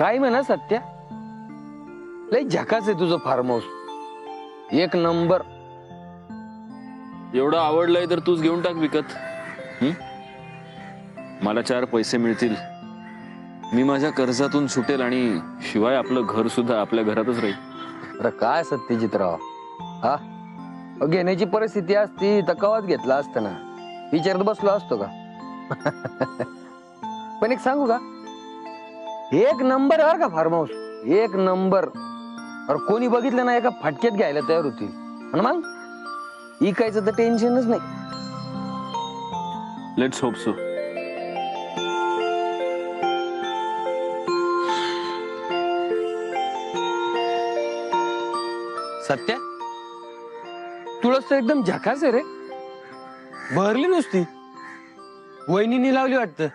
काय म्हणा सत्या, लय झकास आहे तुझं फार्म हाऊस, एक नंबर. एवढं आवडलंय तर तूच घेऊन टाक विकत. मला 4 पैसे मिळतील, मी माझ्या कर्जातून सुटेल आणि शिवाय आपलं घर सुद्धा आपल्या घरातच राहील. अरे काय सत्यजितराव, हा घेण्याची परिस्थिती असती तर कवाच घेतला असतं ना, विचारत बसलो असतो का? पण एक सांगू का, एक नंबर आहे का फार्म हाऊस, एक नंबर. अरे कोणी बघितलं ना एका फटक्यात घ्यायला तयार होती. आणि मग इकायचं तर टेन्शनच नाही. Let's hope so. सत्या, तुळस तर एकदम झकास आहे रे, भरली नुसती. वहिनीने लावली वाटतं.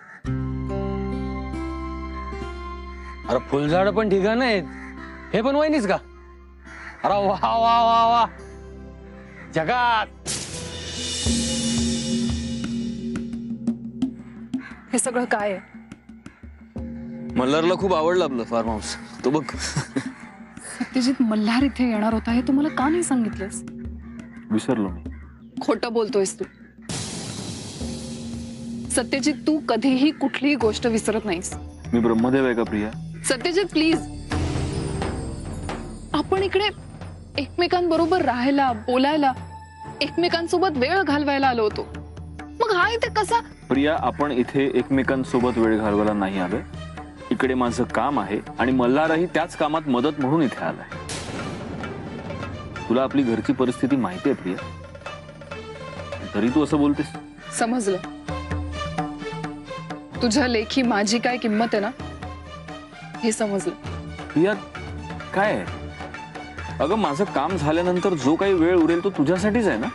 अरे फुलझाड पण ठिकाण आहेत, हे पण वहिनीच का? अरे वा वा वा वा, जगात. हे सगळं काय आहे? मल्हारला खूप आवडलं आपलं फार्म हाऊस, तो बघ. सत्यजित मल्हार इथे येणार होता हे तुम्हाला का नाही सांगितलंस? विसरलो मी. खोटं बोलतोयस तू. सत्यजित, तू कधीही कुठलीही गोष्ट विसरत नाहीस. मी ब्रह्मदेव आहे का प्रिया? सत्यजित प्लीज, आपण इकडे एकमेकांबरोबर राहायला, बोलायला, एकमेकांसोबत वेळ घालवायला आलो होतो. मग हा इथे कसा? प्रिया, आपण इथे एकमेकांसोबत वेळ घालवायला नाही आलोय. इकडे माझं काम आहे आणि मल्हारही त्याच कामात मदत म्हणून इथे आलाय. तुला आपली घरची परिस्थिती माहिती आहे प्रिया, तरी तू असं बोलतेस. समजलं. तुझ्या लेखी माझी काय किंमत आहे ना, हे समजलं. प्रिया काय आहे? अगं माझं काम झाल्यानंतर जो काही वेळ उरेल तो तुझ्यासाठीच आहे ना.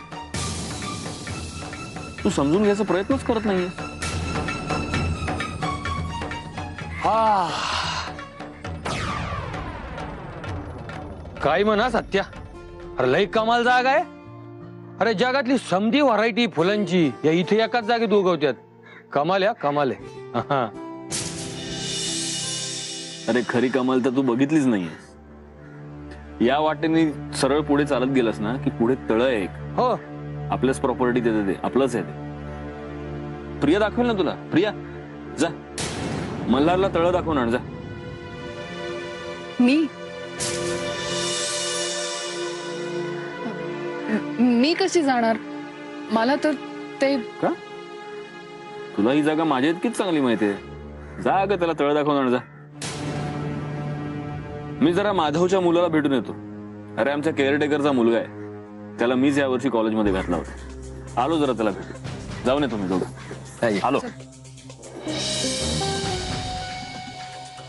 तू समजून घ्यायचा प्रयत्नच करत नाहीये. हा काय म्हणा सत्या, अरे लय कमाल जागा आहे. अरे जगातली समधी व्हरायटी फुलांची या इथे एकाच जागेत उगवत्यात. कमाल आहे, कमाल आहे. अरे खरी कमाल तर तू बघितलीच नाहीये. या वाटेने सरळ पुढे चालत गेलास ना की पुढे तळ आहे एक. हो, आपल्याच प्रॉपर्टी देते, ते आपलंच आहे ते. प्रिया दाखवेल ना तुला. प्रिया जा, मल्हारला तळ दाखवून आण जा. मी कशी जाणार? मला तर ते का? तुला ही जागा माझ्या इतकीच चांगली माहिती आहे. जा ग, त्याला तळ दाखवून आण जा. मी जरा माधवच्या मुलाला भेटून येतो. अरे आमच्या केअरटेकरचा मुलगा आहे, त्याला मीच यावर्षी कॉलेजमध्ये घातला होता. आलो जरा त्याला भेटू. जाऊन येतो मी दोघं. आलो.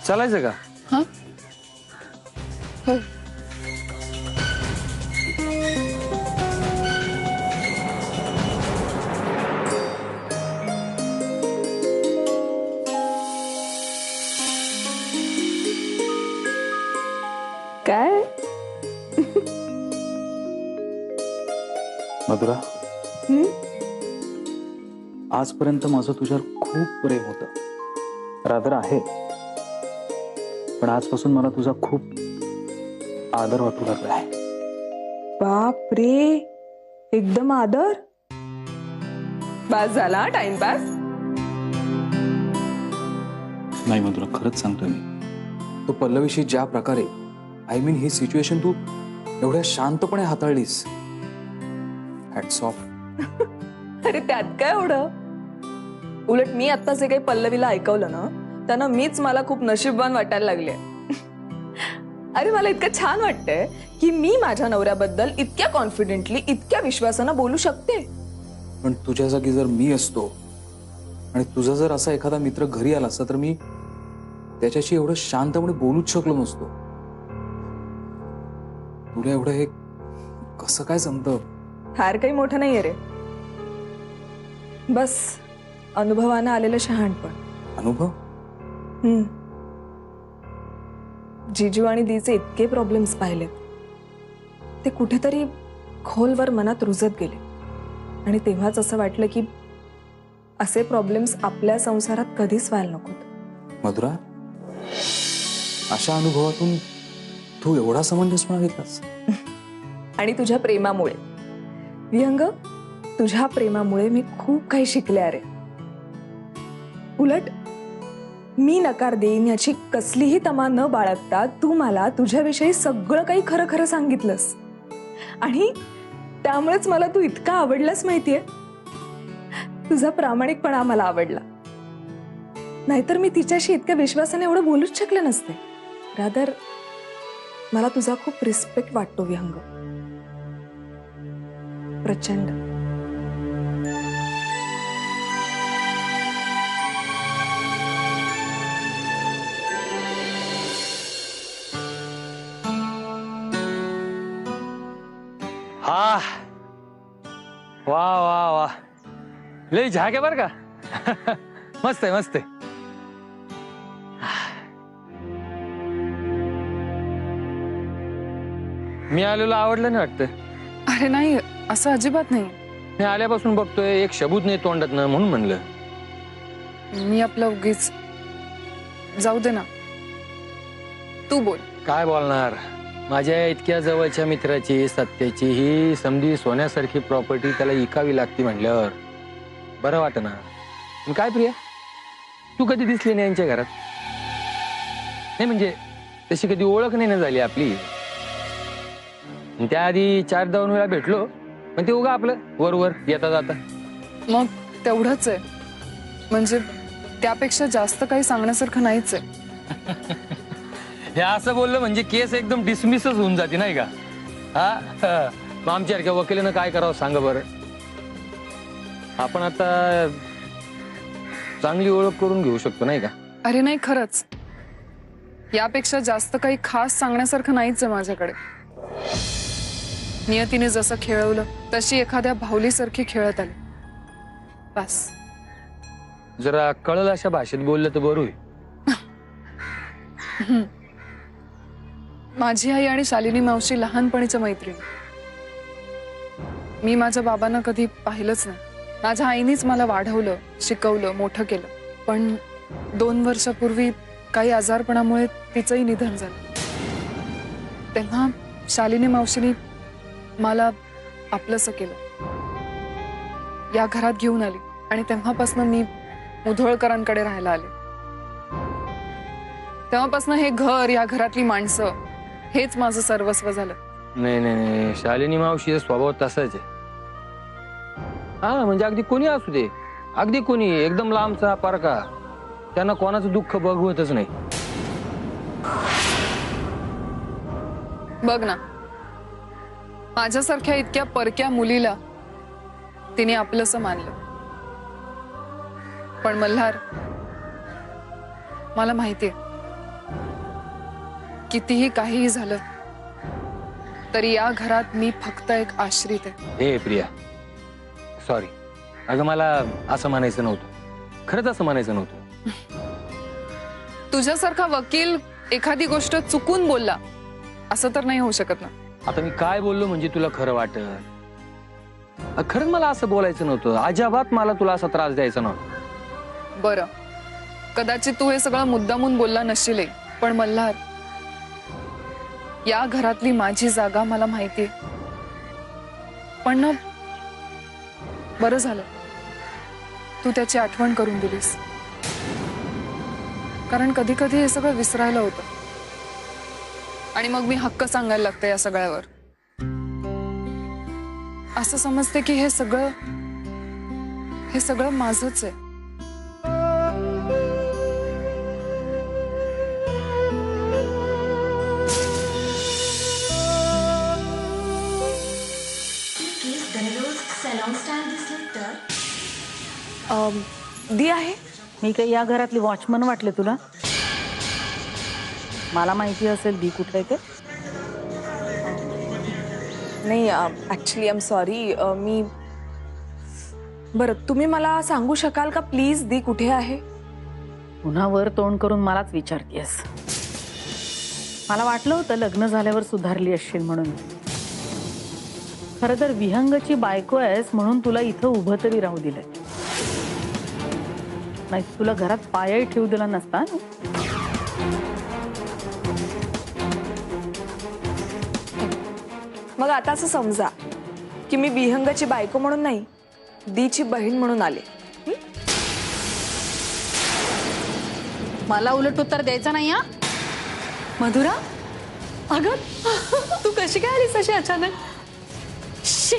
चालायचं का? हा हो. काय मधुरा, आजपर्यंत माझं तुझ्यावर खूप प्रेम होतं, रादर आहे. पण आजपासून मला तुझा खूप आदर वाटू लागला आहे. बाप रे, एकदम आदर. बस झाला टाइमपास. नाही मधुरा, खरंच सांगतोय मी. तो पल्लवीशी ज्या प्रकारे, आय मीन ही सिच्युएशन तू एवढ्या शांतपणे हाताळलीस, हॅट्स ऑफ. अरे त्यात काय एवढं. उलट मी आता जे काही पल्लवीला ऐकवलं ना, त्यानं मीच मला खूप नशीबवान वाटायला लागले. अरे मला इतकं छान वाटतंय की मी माझ्या नवऱ्याबद्दल इतक्या कॉन्फिडेंटली, इतक्या विश्वासानं बोलू शकते. पण तुझ्या जागी जर मी असतो आणि तुझा जर असा एखादा मित्र घरी आला असता तर मी त्याच्याशी एवढं शांतपणे बोलूच शकलो नसतो. तुला एवढं हे कसं काय जमतं? फार काही मोठं नाहीये रे, बस अनुभवानं आलेलं शहाणपण. अनुभव? जीजू आणि दीचे इतके प्रॉब्लेम्स पाहिले, ते कुठेतरी खोलवर मनात रुजत गेले. आणि तेव्हाच असं वाटलं की असे प्रॉब्लेम्स आपल्या संसारात कधीच व्हायला नकोत. मधुरा, अशा अनुभवातून तू एवढा समंजसपणा घेतलास. आणि तुझ्या प्रेमामुळे विहंग, तुझ्या प्रेमामुळे मी खूप काही शिकले. अरे उलट मी नकार देईन याची कसलीही तमा न बाळगता तू मला तुझ्याविषयी सगळं काही खरं खरं सांगितलंस. आणि त्यामुळेच मला तू इतका आवडलास माहितीये. तुझा प्रामाणिकपणा मला आवडला. नाहीतर मी तिच्याशी इतक्या विश्वासाने एवढं बोलूच शकले नसते. रादर मला तुझा खूप रिस्पेक्ट वाटतो विहंग, प्रचंड. हा वा वा वा, लय झाक आहे बर का. मस्त आहे मस्त आहे. मी आलेलो आवडलं नाही वाटतं. अरे नाही, असं अजिबात नाही. मी आल्यापासून बघतोय एक शब्द नाही तोंडात ना, म्हणून म्हणलं. मी आपलं उगीच जाऊ दे ना, तू बोल. काय बोलणार. माझ्या इतक्या जवळच्या मित्राची सत्याची ही समधी सोन्यासारखी प्रॉपर्टी त्याला इकावी लागती म्हटल्यावर बरं वाटत ना. पण काय प्रिया, तू कधी दिसली नाही यांच्या घरात? नाही म्हणजे तशी कधी ओळख नाही ना झाली आपली. त्याआधी 4-2 वेळा भेटलो, पण ते उगा आपलं वर येता जाता. मग तेवढंच आहे. म्हणजे त्यापेक्षा जास्त काही सांगण्यासारखं नाहीच आहे. हे असं बोललं म्हणजे केस एकदम डिसमिसच होऊन जाते नाही का? हा, मग आमच्यासारख्या वकिलानं काय करावं सांगा बरं. आपण आता चांगली ओळख करून घेऊ शकतो नाही का? अरे नाही, खरंच यापेक्षा जास्त काही खास सांगण्यासारखं नाहीच आहे माझ्याकडे. नियतीने जसं खेळवलं तशी एखाद्या भावलीसारखी खेळत आली बस. जरा कळलं अशा भाषेत बोललं तर बरं होईल. माझी आई आणि शालिनी मावशी लहानपणीच्या मैत्रीण. मी माझ्या बाबांना कधी पाहिलंच नाही. माझ्या आईनीच मला वाढवलं, शिकवलं, मोठं केलं. पण 2 वर्षापूर्वी काही आजारपणामुळे तिचंही निधन झालं. तेव्हा शालिनी मावशीनी मला आपलंसं केलं, या घरात घेऊन आली आणि तेव्हापासून मी मुधोळकरांकडे राहायला आले. तेव्हापासून हे घर, या घरातली माणसं हेच माझं सर्वस्व झालं. नाही नाही नाही, शालिनी मावशीचा स्वभाव तसाच आहे. हा म्हणजे अगदी कोणी असू दे, अगदी कोणी, एकदम लांबचा पारका, त्यांना कोणाचं दुःख बघवतच नाही. बघ ना, माझ्यासारख्या इतक्या परक्या मुलीला तिने आपलंसं मानलं. पण मल्हार, मला माहितीये कितीही काहीही झालं तरी या घरात मी फक्त एक आश्रित आहे. हे प्रिया, सॉरी. अगं मला असं म्हणायचं नव्हतं, खरंच असं म्हणायचं नव्हतं. तुझ्यासारखा वकील एखादी गोष्ट चुकून बोलला असं तर नाही होऊ शकत ना. आता मी काय बोललो म्हणजे तुला खरं वाटत? खरंच मला असं बोलायचं नव्हतं. अजिबात मला तुला असा त्रास द्यायचा नव्हता. बरं, कदाचित तू हे सगळं मुद्दामून बोलला नसशील, पण मल्हार, या घरातली माझी जागा मला माहितीये. पण ना, बरं झालं तू त्याची आठवण करून दिलीस. कारण कधी कधी हे सगळं विसरायला होतं आणि मग मी हक्क सांगायला लागते या सगळ्यावर. असं समजते की हे सगळं माझंच आहे. दी आहे. मी काही या घरातली वॉचमन वाटले तुला? मला माहिती असेल दी कुठे आहे ते. नाही, ऍक्च्युली आय एम सॉरी. मी बरं, तुम्ही मला सांगू शकाल का प्लीज दी कुठे आहे? पुन्हा वर तोंड करून मलाच विचारतेस. मला वाटलं होतं लग्न झाल्यावर सुधारली असशील म्हणून. खरं तर विहंगची बायको आहेस म्हणून तुला इथं उभं तरी राहू दिलंय. नाही तुला घरात पायही ठेवू दिला नसता. मग आता असं समजा की मी विहंगाची बायको म्हणून नाही, दीची बहीण म्हणून आले. मला उलट उत्तर द्यायचं नाही. हा मधुरा, अगं तू कशी काय आलीस अशी अचानक? शी.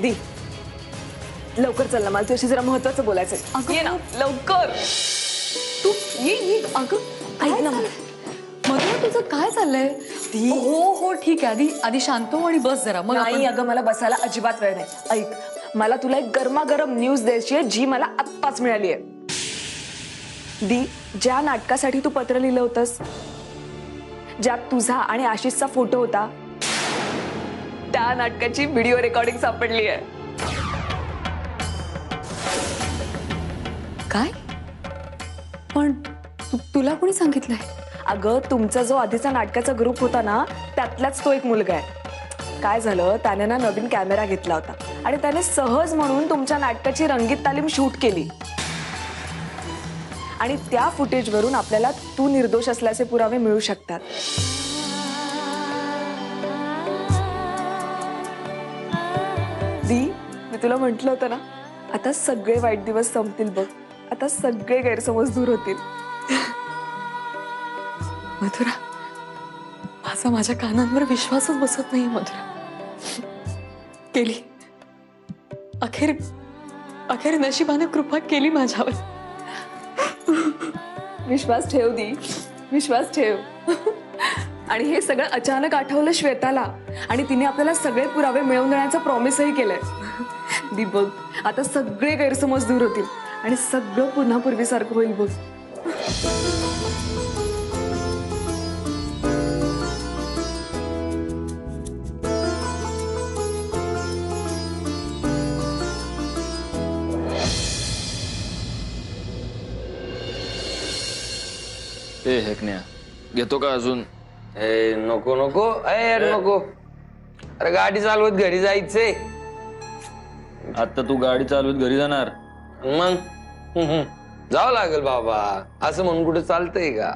दी, लवकर चल ना, मला तुझ्याशी जरा महत्वाचं बोलायचंय. ये ना लवकर. तू ये अगं ऐक ना मधुरा, तुझं काय चाललंय? हो ठीक आहे, आधी शांत हो आणि बस जरा. मग नाही अगं, मला बसायला अजिबात वेळ नाही. ऐक, मला तुला एक गरमागरम न्यूज द्यायची आहे जी मला आत्ताच मिळाली आहे. दी, ज्या नाटकासाठी तू पत्र लिहिलं होतंस, ज्यात तुझा आणि आशिषचा फोटो होता, त्या नाटकाची व्हिडिओ रेकॉर्डिंग सापडली आहे. काय? पण तुला कोणी सांगितलंय? अगं, तुमचा जो आधीचा नाटकाचा ग्रुप होता ना, त्यातलाच तो एक मुलगा आहे. काय झालं, त्याने ना नवीन कॅमेरा घेतला होता आणि त्याने सहज म्हणून तुमच्या नाटकाची रंगीत तालीम शूट केली. आणि त्या फुटेजवरून आपल्याला तू निर्दोष असल्याचे पुरावे मिळू शकतात. दी, मी तुला म्हंटल होतं ना, आता सगळे वाईट दिवस संपतील बघ. आता सगळे गैरसमज दूर होतील. मधुरा, माझ्या कानांवर विश्वासच बसत नाही. मधुरा केली, अखेर नशिबाने कृपा केली माझ्यावर. विश्वास ठेव दी, विश्वास ठेव. आणि हे सगळं अचानक आठवलं श्वेताला आणि तिने आपल्याला सगळे पुरावे मिळवून देण्याचा प्रॉमिसही केलंय. दी बघ, आता सगळे गैरसमज दूर होतील आणि सगळं पुन्हा पूर्वीसारखं होईल बघ. ए हेकण्या, घेतो का अजून? ए नको नको, अरे नको. अरे गाडी चालवत घरी जायचंय. आता तू गाडी चालवत घरी जाणार? मग जावं लागेल बाबा, असं म्हणून कुठे चालतंय का?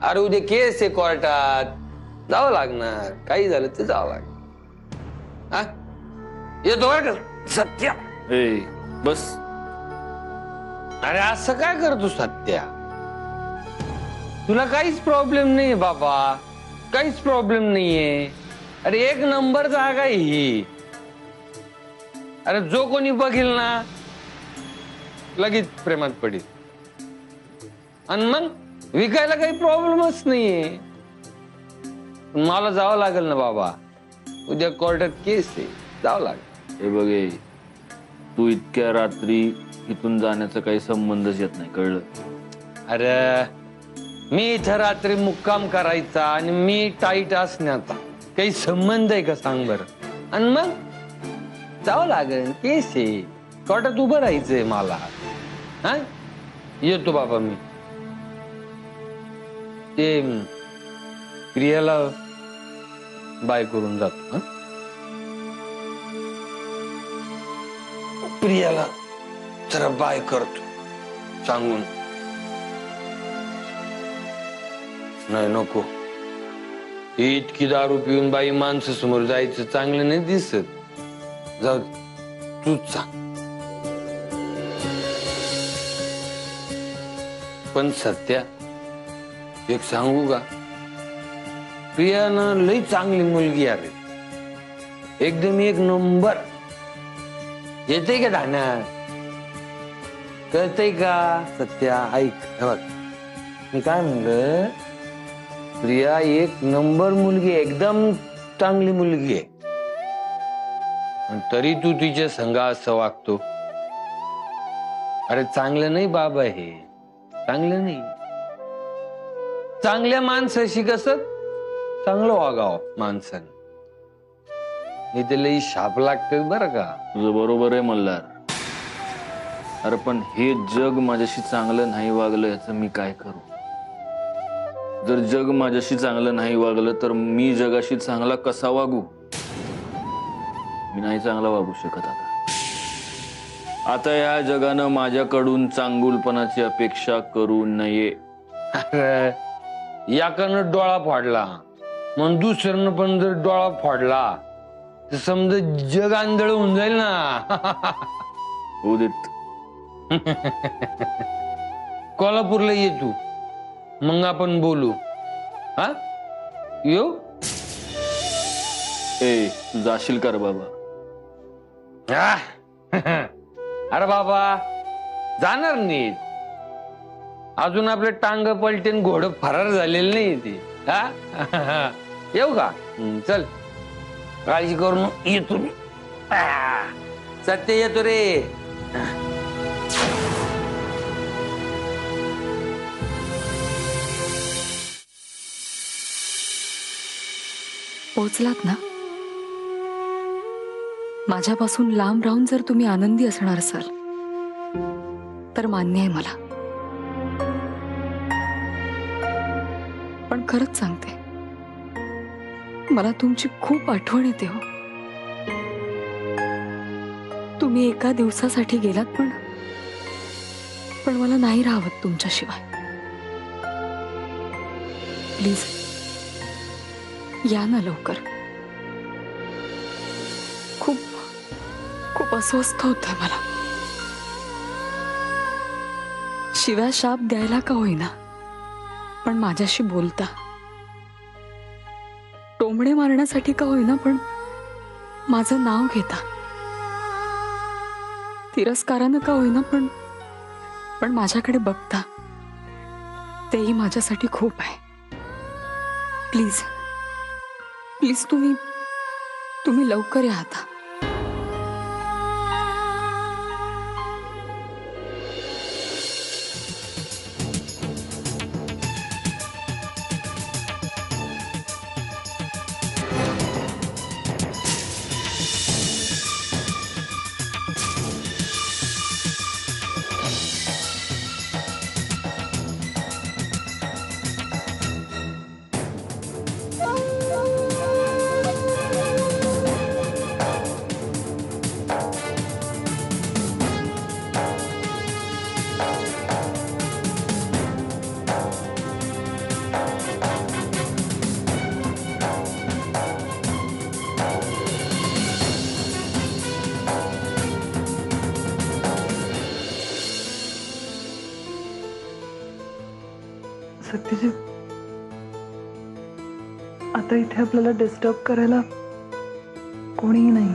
अरे उद्या केस आहे कोर्टात, जावं लागणार. काही झालं तर जावं लागणार. हा, येतो का सत्या? ए बस. अरे असं काय करतो सत्या? तुला काहीच प्रॉब्लेम नाहीये बाबा, काहीच प्रॉब्लेम नाहीये. अरे एक नंबर जागा आहे ही. अरे जो कोणी बघील ना लगेच प्रेमात पडेल. आणि मग विकायला काही प्रॉब्लेमच नाहीये. मला जावं लागेल ना बाबा, उद्या कोर्टात केस आहे, जावं लागेल. हे बघे, तू इतक्या रात्री इथून जाण्याचा काही संबंधच येत नाही, कळलं? अरे मी इथं रात्री मुक्काम करायचा आणि मी टाईट असण्याचा काही संबंध आहे का सांग बरं? आणि मग जावं लागेल, केस आहे, कोर्टात उभं राहायचंय मला. हा, येतो बाबा मी. ते प्रियाला बाय करून जातो. प्रियाला जरा बाय करतो सांगून. नाही नको, इतकी दारू पिऊन बाई माणसं समोर जायचं चांगलं नाही दिसत. जाऊ तूच सांग. पण सत्या, एक सांगू का? प्रियानं लई चांगली मुलगी आहे, एकदम एक नंबर. येते का ध्यानात? कळतंय का सत्या? ऐक, हे बघ मी काय म्हणलं, प्रिया एक नंबर मुलगी, एकदम चांगली मुलगी आहे. तरी तू तिच्या संग असं वागतो. अरे चांगलं नाही बाबा, हे चांगलं नाही. चांगल्या माणसाशी कसं चांगलं वागावं माणसानं, नाही तर लई शाप लागतं बरं का. तुझं बरोबर आहे मल्हार. अरे पण हे जग माझ्याशी चांगलं नाही वागलं, याचं मी काय करू? जर जग माझ्याशी चांगलं नाही वागलं तर मी जगाशी चांगला कसा वागू? मी नाही चांगला वागू शकत. आता या जगानं माझ्याकडून चांगुलपणाची अपेक्षा करू नये. अरे याकडनं डोळा फोडला मग दुसऱ्यानं पण जर डोळा फोडला तर समजा जग आंधळ होऊन जाईल ना. होऊ देत. कोल्हापूरला ये तू मग आपण बोलू. हा येऊ. ए तू जाशील का रे बाबा? अरे बाबा जाणार नीट. अजून आपले टांग पलटेन घोड फरार झालेले नाही ते. हा येऊ का? चल काळजी करून येतो मी. सत्य येतो रे. पोचलात ना? माझ्यापासून लांब राहून जर तुम्ही आनंदी असणार असाल तर मान्य आहे मला. पण खरंच सांगते, मला तुमची खूप आठवण येते हो. तुम्ही एका दिवसासाठी गेलात पण मला नाही राहावत तुमच्याशिवाय. प्लीज या ना लवकर. खूप खूप अस्वस्थ होतंय मला. शिव्या शाप द्यायला का होईना पण माझ्याशी बोलता, टोमणे मारण्यासाठी का होईना पण माझं नाव घेता, तिरस्कारानं का होईना पण माझ्याकडे बघता, तेही माझ्यासाठी खूप आहे. प्लीज प्लीज तुम्ही लवकर या आता. सत्यजित, आता इथे आपल्याला डिस्टर्ब करायला कोणीही नाही.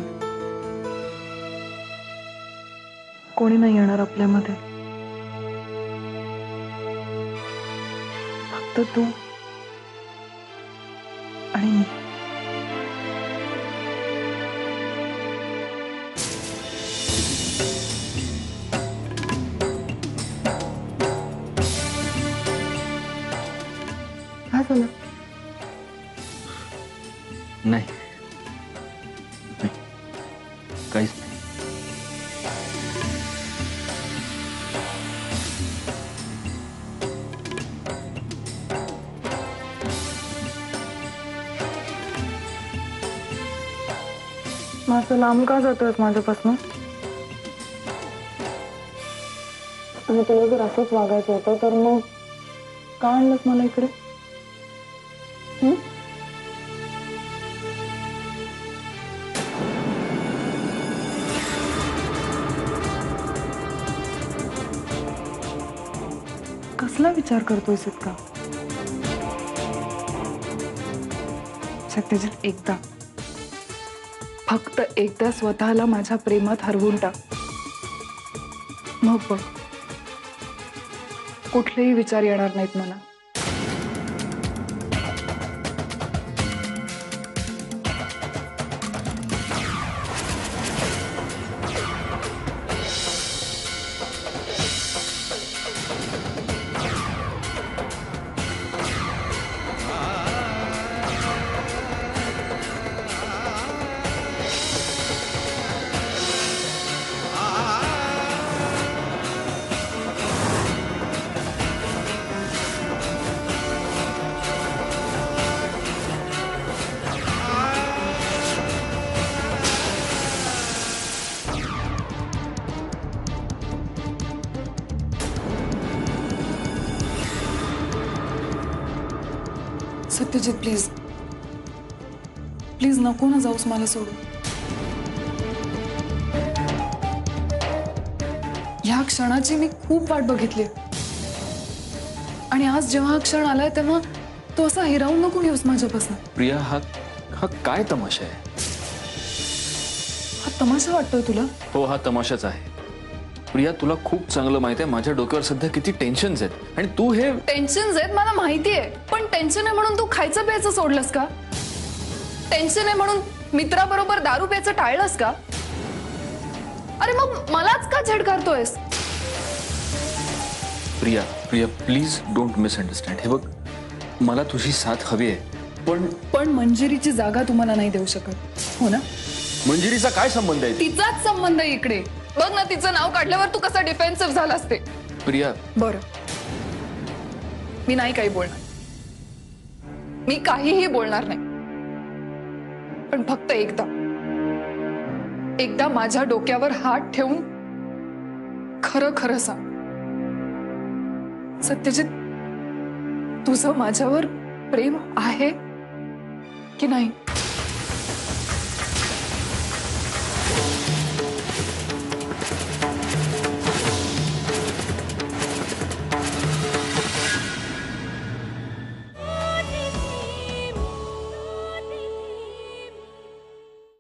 कोणी नाही येणार आपल्यामध्ये. फक्त तू आणि मी. काय झालं? नाही काहीच नाही. माझं लांब का जातोय माझ्यापासून? आणि तुला जर असंच वागायचं होतं तर मग का आणलंस मला इकडे? कसला विचार करतोयस इतका? सत्यजित, एकदा फक्त एकदा स्वतःला माझ्या प्रेमात हरवून टाक. मग बघ, कुठलेही विचार येणार नाहीत मला. सत्यजित प्लीज प्लीज नको ना जाऊस मला सोडून. ह्या क्षणाची मी खूप वाट बघितली आणि आज जेव्हा हा क्षण आलाय तेव्हा तो असा हिरावून नको घेऊस माझ्यापासून. प्रिया, हा हा काय तमाशा आहे? हा तमाशा वाटतोय तुला? हो, हा तमाशाच आहे. प्रिया, तुला खूप चांगलं माहिती आहे माझ्या डोक्यावर सध्या किती टेन्शन्स आहेत आणि तू हे टेन्शन आहेत मला माहितीये, पण टेन्शन आहे म्हणून तू खायचं प्यायचं सोडलंस का? टेन्शन आहे म्हणून मित्राबरोबर दारू प्यायचं टाळलंस का? अरे मग मलाच का झेडकारतोयस? Priya Priya please don't misunderstand. हे बघ, मला तुझी साथ हवी आहे, पण मंजिरीची जागा तुम्हाला नाही देऊ शकत, हो ना? मंजिरीचा काय संबंध आहे? तिचाच संबंध आहे इकडे. बघ ना, तिचं नाव काढल्यावर तू कसा डिफेन्सिव्ह झाला असते. प्रिया, बरं, मी नाही काही बोलणार, मी काहीही बोलणार नाही. पण फक्त एकदा माझ्या डोक्यावर हात ठेवून खरं खरं सांग, सत्यजित, तुझं माझ्यावर प्रेम आहे की नाही?